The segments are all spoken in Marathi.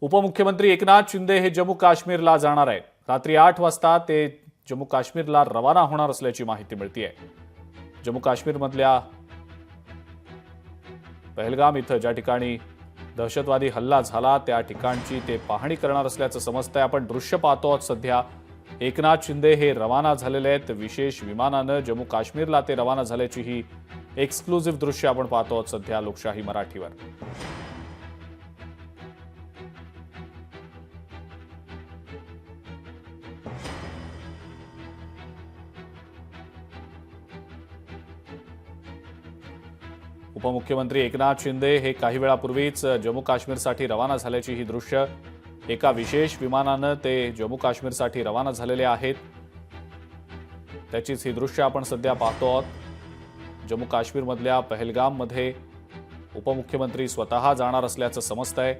उपमुख्यमंत्री एकनाथ शिंदे हे जम्मू काश्मीरला जाणार आहेत। रात्री 8 वाजता ते जम्मू काश्मीरला रवाना होणार असल्याची माहिती मिळतेय। जम्मू काश्मीरमधल्या पहलगाम इथं ज्या ठिकाणी दहशतवादी हल्ला झाला त्या ठिकाणची ते पाहणी करणार असल्याचं समजतंय। आपण दृश्य पाहतो आहोत सध्या। एकनाथ शिंदे हे रवाना झालेले आहेत विशेष विमानानं जम्मू काश्मीरला ते रवाना झाल्याची ही एक्सक्लुझिव्ह दृश्य आपण पाहतो आहोत सध्या लोकशाही मराठीवर। उपमुख्यमंत्री एकनाथ शिंदे हे काही वेळापूर्वीच जम्मू काश्मीरसाठी रवाना झाल्याची ही दृश्य। एका विशेष विमानानं ते जम्मू काश्मीरसाठी रवाना झालेले आहेत। त्याचीच ही दृश्य आपण सध्या पाहतो आहोत। जम्मू काश्मीरमधल्या पहलगाममध्ये उपमुख्यमंत्री स्वतः जाणार असल्याचं समजतंय।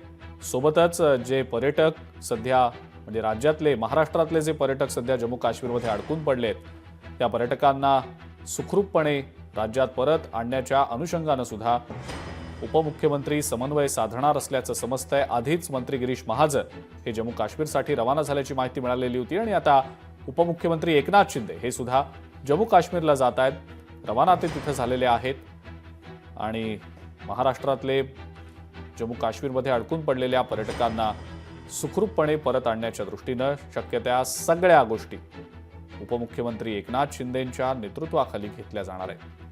सोबतच जे पर्यटक सध्या म्हणजे राज्यातले महाराष्ट्रातले जे पर्यटक सध्या जम्मू काश्मीरमध्ये अडकून पडलेत त्या पर्यटकांना सुखरूपपणे राज्यात परत आणण्याच्या अनुषंगानं सुद्धा उपमुख्यमंत्री समन्वय साधणार असल्याचं समजतंय। आधीच मंत्री गिरीश महाजन हे जम्मू काश्मीरसाठी रवाना झाल्याची माहिती मिळालेली होती आणि आता उपमुख्यमंत्री एकनाथ शिंदे हे सुद्धा जम्मू काश्मीरला जात आहेत। रवाना ते तिथे झालेले आहेत आणि महाराष्ट्रातले जम्मू काश्मीरमध्ये अडकून पडलेल्या पर्यटकांना सुखरूपपणे परत आणण्याच्या दृष्टीनं शक्य त्या सगळ्या गोष्टी उपमुख्यमंत्री एकनाथ शिंदेंच्या नेतृत्वाखाली घेतल्या जाणार आहेत।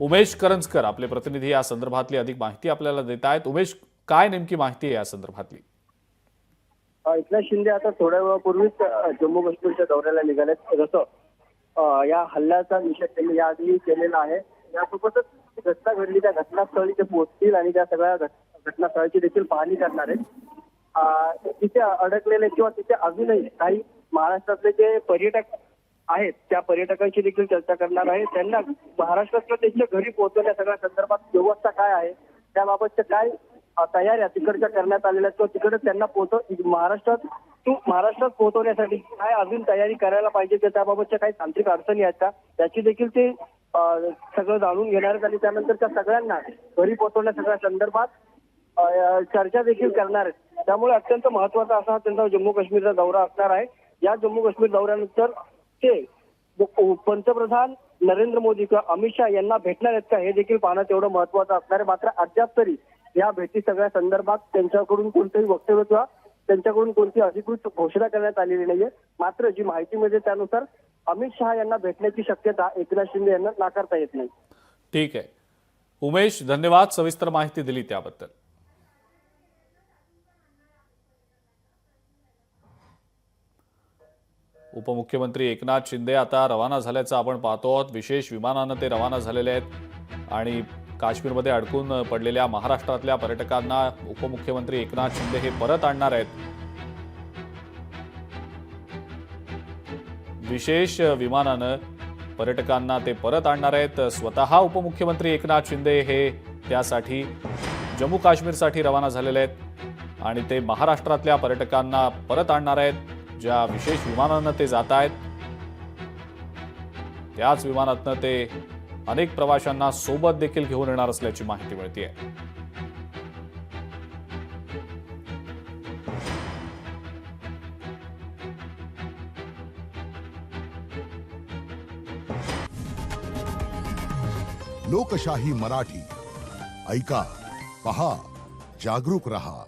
उमेश करंजकर आपले प्रतिनिधी या संदर्भातली अधिक माहिती आपल्याला देत आहेत। उमेश, काय नेमकी माहिती आहे या संदर्भातली? एकनाथ शिंदे आता थोड्या वेळापूर्वीच जम्मू काश्मीरच्या दौऱ्याला निघालेत। जसं या हल्ल्याचा निषेध त्यांनी याआधी केलेला आहे। यासोबतच घटना घडली त्या घटनास्थळी ते पोहोचतील आणि त्या सगळ्या घटनास्थळाची देखील पाहणी करणार आहेत। तिथे अडकलेले किंवा तिथे अजूनही काही महाराष्ट्रातले जे पर्यटक आहेत त्या पर्यटकांची देखील चर्चा करणार आहे। त्यांना महाराष्ट्रातल्या त्यांच्या घरी पोहोचवण्या सगळ्या संदर्भात व्यवस्था काय आहे त्याबाबतच्या काय तयाऱ्या तिकडच्या करण्यात आलेल्या किंवा तिकडे त्यांना महाराष्ट्रात पोहोचवण्यासाठी काय अजून तयारी करायला पाहिजे त्याबाबतच्या काही तांत्रिक अडचणी आहेत का त्याची देखील ते सगळं जाणून घेणार आहेत आणि त्यानंतर त्या सगळ्यांना घरी पोहोचवण्या सगळ्या संदर्भात चर्चा देखील करणार आहेत। त्यामुळे अत्यंत महत्वाचा असा त्यांचा जम्मू काश्मीरचा दौरा असणार आहे। या जम्मू काश्मीर दौऱ्यानंतर ते पंतप्रधान नरेंद्र मोदी किंवा अमित शहा यांना भेटणार आहेत का हे देखील पाहणं तेवढं महत्वाचं असणार आहे। मात्र अद्याप तरी या भेटी सगळ्या संदर्भात त्यांच्याकडून कोणतेही वक्तव्य किंवा त्यांच्याकडून कोणती अधिकृत घोषणा करण्यात आलेली नाहीये। मात्र जी माहिती मिळते त्यानुसार अमित शहा यांना भेटण्याची शक्यता एकनाथ शिंदे यांना नाकारता येत नाही। ठीक आहे उमेश, धन्यवाद सविस्तर माहिती दिली त्याबद्दल। उपमुख्यमंत्री एकनाथ शिंदे आता रवाना झाल्याचं आपण पाहतो आहोत। विशेष विमानानं ते रवाना झालेले आहेत आणि काश्मीरमध्ये अडकून पडलेल्या महाराष्ट्रातल्या पर्यटकांना उपमुख्यमंत्री एकनाथ शिंदे हे परत आणणार आहेत। विशेष विमानानं पर्यटकांना ते परत आणणार आहेत। स्वतः उपमुख्यमंत्री एकनाथ शिंदे हे त्यासाठी जम्मू काश्मीरसाठी रवाना झालेले आहेत आणि ते महाराष्ट्रातल्या पर्यटकांना परत आणणार आहेत। ज्या विशेष विमानानं ते जात आहेत त्याच विमानातनं ते अनेक प्रवाशांना सोबत देखील घेऊन येणार असल्याची माहिती मिळतेय। लोकशाही मराठी ऐका, पहा, जागरूक रहा।